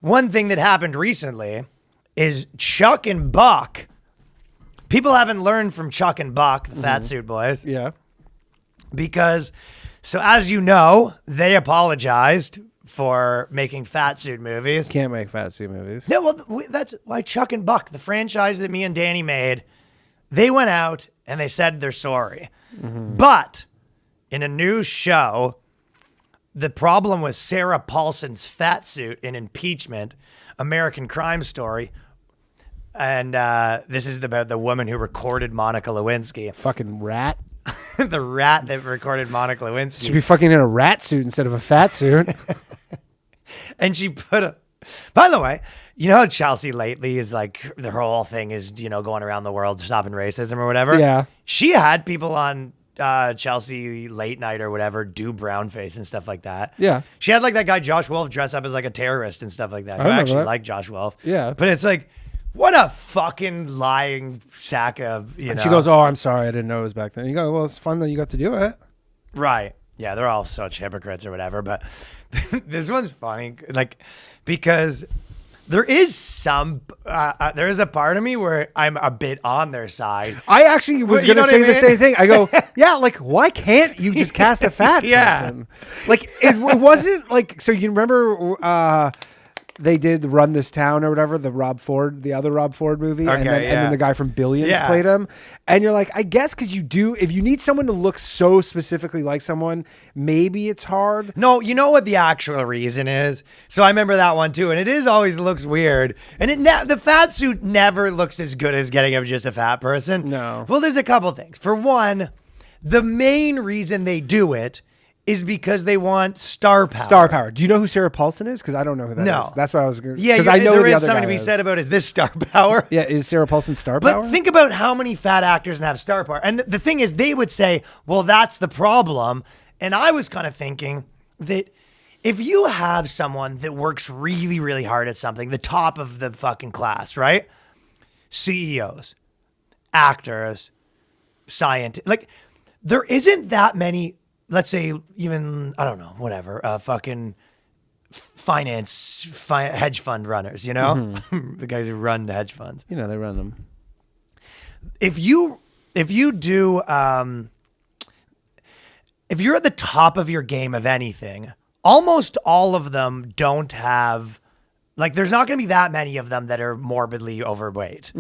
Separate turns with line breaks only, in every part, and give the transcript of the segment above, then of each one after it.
One thing that happened recently is Chuck and Buck. People haven't learned from Chuck and Buck, the Fat Suit Boys.
Yeah.
Because, so as you know, they apologized for making Fat Suit movies.
Can't make Fat Suit movies.
Yeah, well, that's why Chuck and Buck, the franchise that me and Danny made, they went out and they said they're sorry. But in a new show, the problem with Sarah Paulson's fat suit in Impeachment, American Crime Story, and this is about the woman who recorded Monica Lewinsky.
Fucking rat.
The rat that recorded Monica Lewinsky.
Should be fucking in a rat suit instead of a fat suit.
And she put a... By the way, you know how Chelsea lately is like, her whole thing is, you know, going around the world stopping racism or whatever?
Yeah.
She had people on Chelsea late night or whatever do brownface and stuff like that.
Yeah.
She had like that guy Josh Wolf dress up as like a terrorist and stuff like that. I actually like Josh Wolf.
Yeah.
But it's like, what a fucking lying sack of, you know.
She goes, "Oh, I'm sorry, I didn't know it was back then." You go, "Well, it's fun that you got to do it."
Right. Yeah, they're all such hypocrites or whatever. But this one's funny, like, because there is some, there is a part of me where I'm a bit on their side.
I actually was going to say the same thing. I go, yeah, like, why can't you just cast a fat person? Like, it wasn't like, so you remember they did Run This Town or whatever, the other Rob Ford movie.
Okay,
and then the guy from Billions played him. And you're like, I guess because if you need someone to look so specifically like someone, maybe it's hard.
No, you know what the actual reason is? So I remember that one too. And it is always looks weird. And the fat suit never looks as good as getting of just a fat person.
No.
Well, there's a couple things. For one, the main reason they do it is because they want star power.
Star power. Do you know who Sarah Paulson is? Because I don't know who that is. That's what I was going to...
Yeah,
because I know
there
the
is
other
something
guy
to be
is.
said about is this star power.
Yeah, is Sarah Paulson star power?
But think about how many fat actors have star power. And the thing is, they would say, well, that's the problem. And I was kind of thinking that if you have someone that works really, really hard at something, the top of the fucking class, right? CEOs, actors, scientists, like there isn't that many, let's say even, I don't know, whatever, fucking hedge fund runners, you know? The guys who run the hedge funds.
You know, they run them.
If you do, if you're at the top of your game of anything, almost all of them don't have, like, there's not going to be that many of them that are morbidly overweight.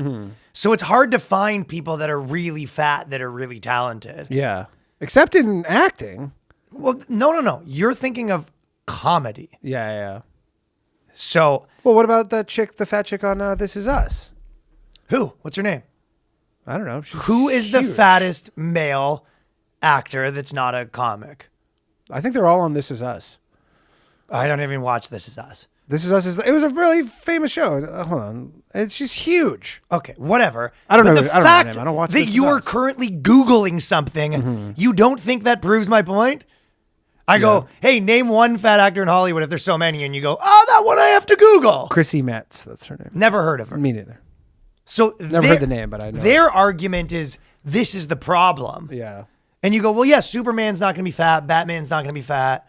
So it's hard to find people that are really fat that are really talented.
Yeah. Except in acting.
Well, no. You're thinking of comedy.
Yeah.
So.
Well, what about that chick, the fat chick on This Is Us?
Who? What's her name?
I don't know.
Who is the fattest male actor that's not a comic?
I think they're all on This Is Us.
I don't even watch This Is Us.
This Is Us it was a really famous show. Hold on. It's just huge.
Okay, whatever.
I don't know.
The fact
I don't watch
that
This Is
you are
Us.
currently Googling something, you don't think that proves my point? I go, hey, name one fat actor in Hollywood if there's so many, and you go, oh, that one I have to Google.
Chrissy Metz, that's her name.
Never heard of her.
Me neither.
So
Never heard the name, but I know.
Their argument is this is the problem.
Yeah.
And you go, well, yeah, Superman's not going to be fat. Batman's not going to be fat.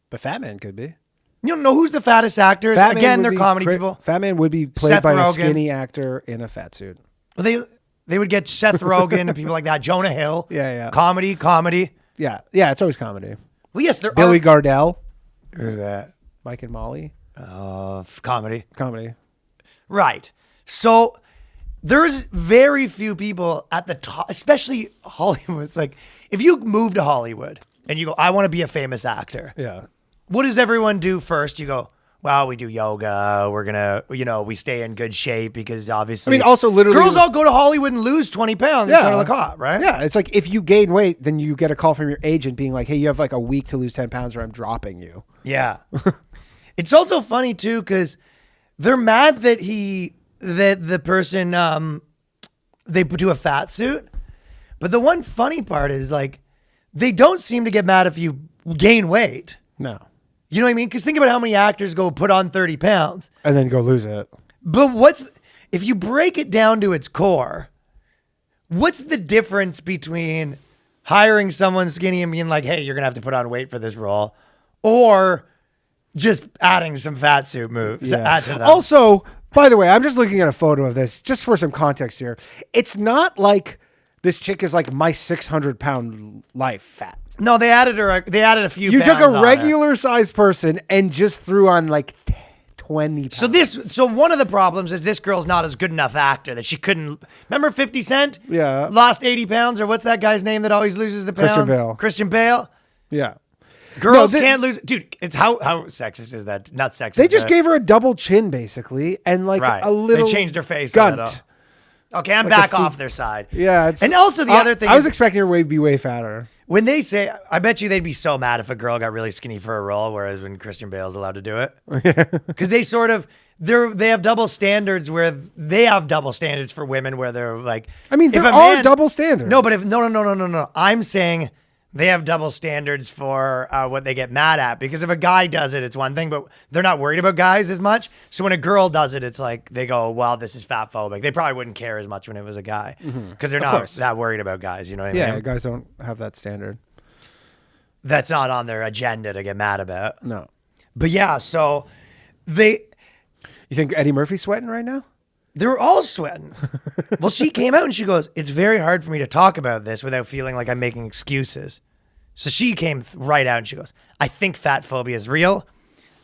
But Fat Man could be.
You don't know who's the fattest actors? Again, they're comedy people.
Fat Man would be played
Seth
by
Rogen.
a skinny actor in a fat suit.
Well, they would get Seth Rogen and people like that. Jonah Hill.
Yeah.
Comedy.
Yeah, it's always comedy.
Well, yes, there
Billy
are.
Gardell.
Who's that?
Mike and Molly.
Comedy.
Right.
So there's very few people at the top, especially Hollywood. It's like, if you move to Hollywood and you go, I want to be a famous actor.
Yeah.
What does everyone do first? You go, well, we do yoga. We're going to, we stay in good shape because obviously.
I mean, also literally.
Girls all go to Hollywood and lose 20 pounds.
Yeah.
It's kind of like hot, right?
Yeah. It's like if you gain weight, then you get a call from your agent being like, hey, you have like a week to lose 10 pounds or I'm dropping you.
Yeah. It's also funny too, because they're mad that the person, they do a fat suit. But the one funny part is like, they don't seem to get mad if you gain weight.
No.
You know what I mean? Because think about how many actors go put on 30 pounds.
And then go lose it.
But if you break it down to its core, what's the difference between hiring someone skinny and being like, hey, you're going to have to put on weight for this role, or just adding some fat suit moves. Add to them.
Also, by the way, I'm just looking at a photo of this just for some context here. It's not like this chick is like my 600-pound life fat.
No, they added a few.
You took
pounds
a regular sized person and just threw on like 20 pounds.
So one of the problems is this girl's not as good enough actor that she couldn't. Remember 50 Cent?
Yeah.
Lost 80 pounds, or what's that guy's name that always loses the pounds? Christian Bale.
Yeah.
Girls can't lose. Dude, it's how sexist is that? Not sexist.
They just gave her a double chin, basically, and like a little.
They changed her face
gunt.
a little. Okay, I'm back off their side.
Yeah.
And also the other thing
I was expecting her to be way fatter.
When they say, I bet you they'd be so mad if a girl got really skinny for a role, whereas when Christian Bale's allowed to do it. Because they sort of, they have double standards where they have double standards for women where they're like.
I mean, there are double standards.
No, but no. I'm saying they have double standards for what they get mad at. Because if a guy does it, it's one thing, but they're not worried about guys as much. So when a girl does it, it's like they go, well, this is fat phobic. They probably wouldn't care as much when it was a guy because they're not that worried about guys. You know what I mean?
Yeah, guys don't have that standard.
That's not on their agenda to get mad about.
No.
But yeah, so they...
You think Eddie Murphy's sweating right now?
They're all sweating. Well, she came out and she goes, it's very hard for me to talk about this without feeling like I'm making excuses. So she came right out and she goes, I think fat phobia is real.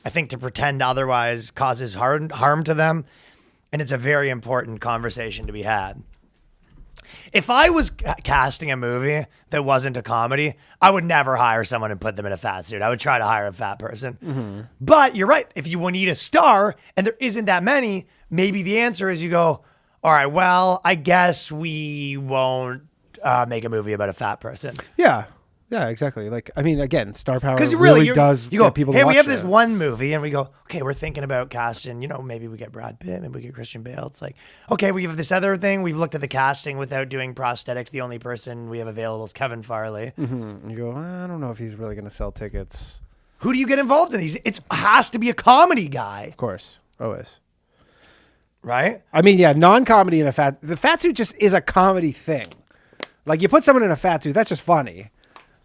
I think to pretend otherwise causes harm to them. And it's a very important conversation to be had. If I was casting a movie that wasn't a comedy, I would never hire someone and put them in a fat suit. I would try to hire a fat person. But you're right. If you need a star and there isn't that many, maybe the answer is you go, all right, well, I guess we won't make a movie about a fat person.
Yeah. Yeah, exactly. Like, I mean, again, star power
does
get people to watch
we have
it.
this one movie, and we go, okay, we're thinking about casting, maybe we get Brad Pitt, maybe we get Christian Bale. It's like, okay, we have this other thing. We've looked at the casting without doing prosthetics. The only person we have available is Kevin Farley.
You go, I don't know if he's really going to sell tickets.
Who do you get involved in these? It has to be a comedy guy.
Of course. Always.
Right?
I mean, yeah, non-comedy in the fat suit just is a comedy thing. Like, you put someone in a fat suit, that's just funny.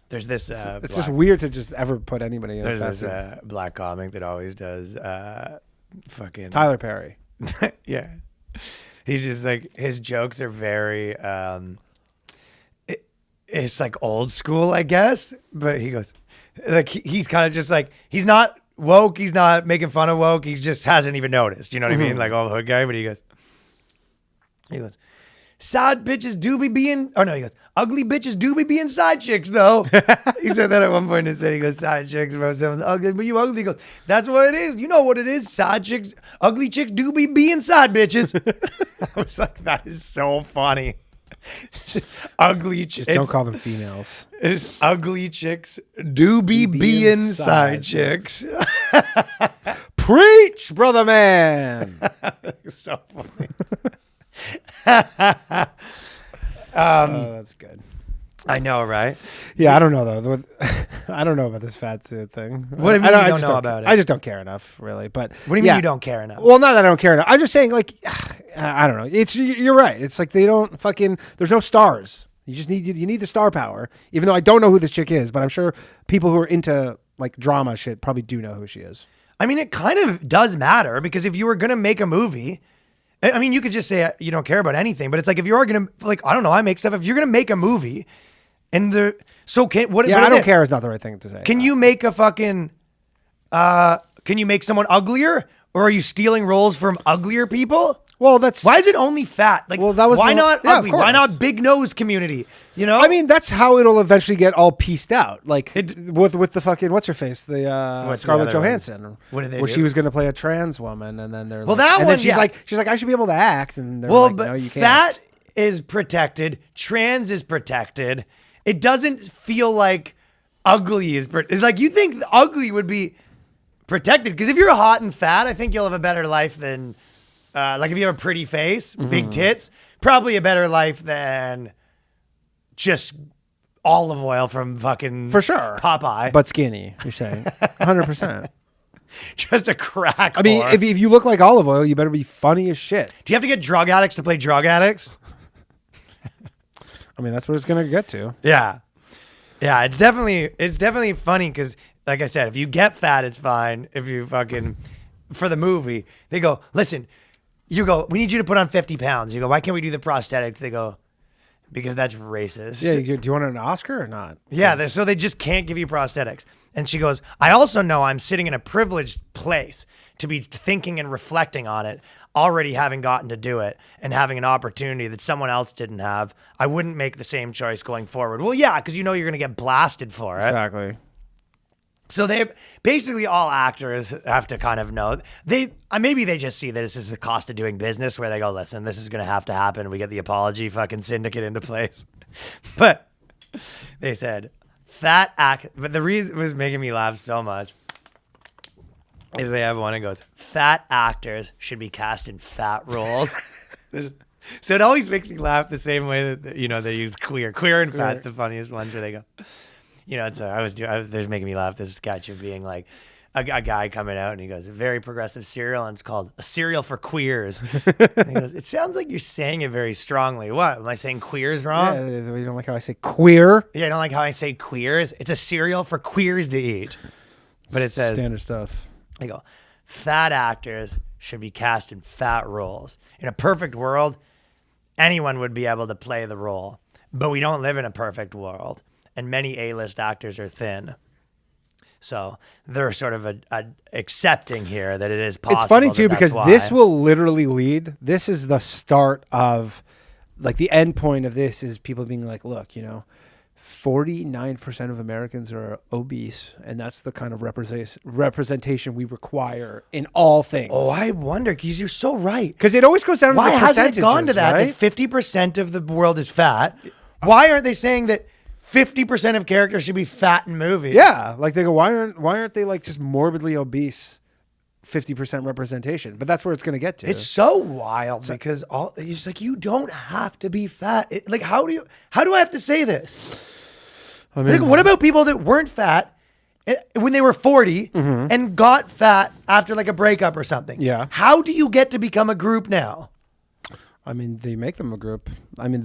There's this.
It's just weird to just ever put anybody in a fat suit.
There's this black comic that always does fucking
Tyler Perry.
Yeah, he's just like, his jokes are very. It's like old school, I guess. But he goes, like he's kind of just like, he's not woke. He's not making fun of woke. He just hasn't even noticed. You know what I mean? Like old hood guy. But he goes. Sad bitches do be being, he goes, ugly bitches do be being side chicks, though. He said that at one point in his set. He goes, side chicks, most of them ugly, but you ugly. He goes, that's what it is. You know what it is. Side chicks, ugly chicks do be being side bitches. I was like, that is so funny. Ugly chicks.
Just don't call them females.
It's ugly chicks do be being side chicks.
Preach, brother man.
So funny.
That's good.
I know, right?
Yeah, I don't know though. I don't know about this fat suit thing.
What do you mean you don't know about it?
I just don't care enough, really. But
what do you mean you don't care enough?
Well, not that I don't care enough. I'm just saying, like, I don't know. You're right. It's like they don't fucking. There's no stars. You need the star power. Even though I don't know who this chick is, but I'm sure people who are into like drama shit probably do know who she is.
I mean, it kind of does matter because if you were gonna make a movie. I mean, you could just say you don't care about anything, but it's like if you are gonna, like, I don't know, I make stuff. If you're gonna make a movie, and I don't
care is not the right thing to say.
Can you make a fucking? Can you make someone uglier, or are you stealing roles from uglier people?
Well, that's
why is it only fat? Like, why not ugly? Why not big nose community? You know,
I mean, that's how it'll eventually get all pieced out. Like with the fucking what's her face, the Scarlett Johansson.
What did they
do?
She
was going to play a trans woman, and then they're she's like I should be able to act, and they're like, no, you can't.
Fat is protected, trans is protected. It doesn't feel like ugly is like you think ugly would be protected because if you're hot and fat, I think you'll have a better life than. Like if you have a pretty face, big tits, probably a better life than just olive oil from fucking
for sure
Popeye,
but skinny. You're saying 100%.
Just a crack.
I mean, if you look like olive oil, you better be funny as shit.
Do you have to get drug addicts to play drug addicts?
I mean, that's what it's gonna get to.
Yeah. It's definitely funny because like I said, if you get fat, it's fine. If you fucking, for the movie, they go, listen, you go, we need you to put on 50 pounds. You go, why can't we do the prosthetics? They go, because that's racist.
Yeah, do you want an Oscar or not?
Yeah, so they just can't give you prosthetics. And she goes, I also know I'm sitting in a privileged place to be thinking and reflecting on it, already having gotten to do it and having an opportunity that someone else didn't have. I wouldn't make the same choice going forward. Well, yeah, because you know you're going to get blasted for it.
Exactly.
So they basically all actors have to kind of know maybe they just see that this is the cost of doing business where they go, listen, this is going to happen. We get the apology fucking syndicate into place. But they said but the reason it was making me laugh so much is they have one that goes, fat actors should be cast in fat roles. So it always makes me laugh the same way that, they use queer and fat's the funniest ones where they go, there's making me laugh. This sketch of being like a guy coming out and he goes, a very progressive cereal, and it's called a cereal for queers. And he goes, it sounds like you're saying it very strongly. What? Am I saying queers wrong?
Yeah, you don't like how I say queer?
Yeah, I don't like how I say queers. It's a cereal for queers to eat. But it says
standard stuff.
They go, fat actors should be cast in fat roles. In a perfect world, anyone would be able to play the role. But we don't live in a perfect world. And many A-list actors are thin. So they're sort of accepting here that it is possible.
It's funny too, because this will literally lead. This is the start of, like, the end point of this is people being like, look, 49% of Americans are obese, and that's the kind of representation we require in all things.
Oh, I wonder, because you're so right.
Because it always goes down to the percentages. Why hasn't it gone to that?
Right? That 50% of the world is fat. Why aren't they saying that 50% of characters should be fat in movies?
Yeah, like they go, why aren't they like just morbidly obese? 50% representation, but that's where it's going to get to.
It's so wild because it's like, you don't have to be fat. How do I have to say this? I mean, what about people that weren't fat when they were 40 and got fat after like a breakup or something?
Yeah.
How do you get to become a group now?
I mean, they make them a group. I mean,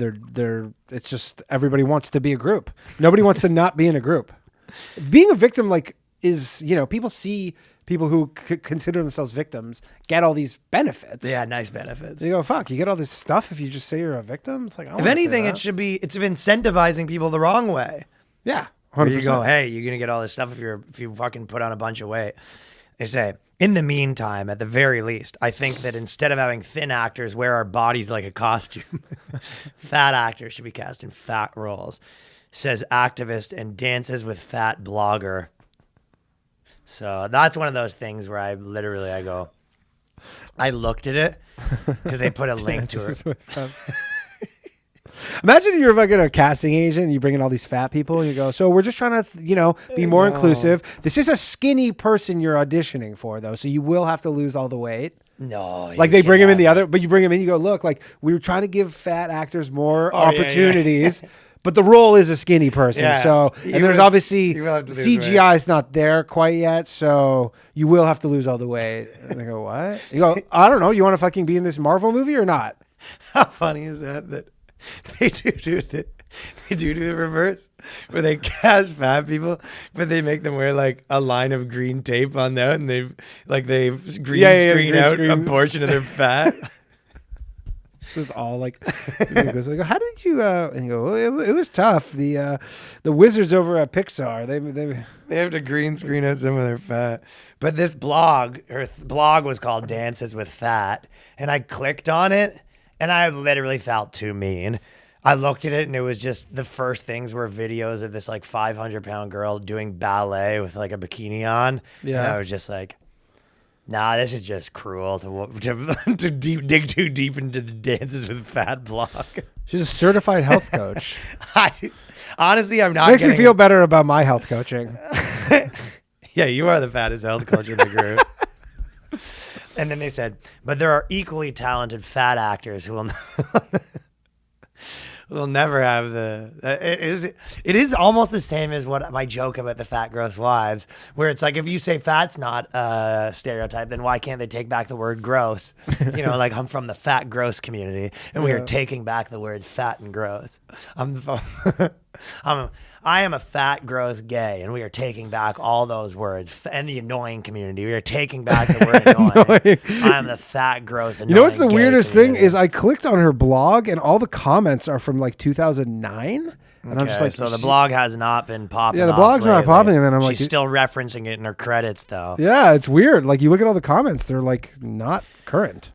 it's just everybody wants to be a group. Nobody wants to not be in a group. Being a victim, is, people see people who consider themselves victims get all these benefits.
Yeah, nice benefits.
You go, fuck, you get all this stuff if you just say you're a victim? It's like,
if anything, it's incentivizing people the wrong way.
Yeah. 100%.
Where you go, hey, you're going to get all this stuff if you fucking put on a bunch of weight. They say, in the meantime, at the very least, I think that instead of having thin actors wear our bodies like a costume, fat actors should be cast in fat roles, says activist and dances with fat blogger. So that's one of those things where I looked at it because they put a link to her.
Imagine you're fucking a casting agent and you bring in all these fat people and you go, so we're just trying to, be more inclusive. This is a skinny person you're auditioning for, though, so you will have to lose all the weight.
No.
Like they bring him in but you bring him in, you go, look, like we were trying to give fat actors more opportunities. Yeah. But the role is a skinny person.
Yeah.
So, and there's obviously CGI is not there quite yet. So you will have to lose all the weight. And they go, what? You go, I don't know. You want to fucking be in this Marvel movie or not?
How funny is that they do the reverse where they cast fat people, but they make them wear like a line of green tape on them and they green out a portion of their fat.
It's just all like, how did you? And you go, it was tough. The wizards over at Pixar, they
have to green screen out some of their fat. But this blog, blog was called Dances with Fat, and I clicked on it, and I literally felt too mean. I looked at it, and it was just the first things were videos of this like 500-pound girl doing ballet with like a bikini on, and I was just like, nah, this is just cruel to dig too deep into the Dances with Fat blog.
She's a certified health coach.
Honestly, I'm not.
Makes me feel better about my health coaching.
Yeah, you are the fattest health coach in the group. And then they said, but there are equally talented fat actors who will never have it is almost the same as what my joke about the fat gross wives, where it's like, if you say fat's not a stereotype, then why can't they take back the word gross? Like, I'm from the fat gross community and we are taking back the words fat and gross. I am a fat, gross gay, and we are taking back all those words. And the annoying community, we are taking back the word annoying. I am the fat, gross, annoying.
You know what's the weirdest
community.
thing is I clicked on her blog and all the comments are from like 2009. And I'm just like,
so the blog has not been popping.
Yeah, the blog's not popping, and then I'm like,
she's still referencing it in her credits, though.
Yeah, it's weird. Like you look at all the comments, they're like not current.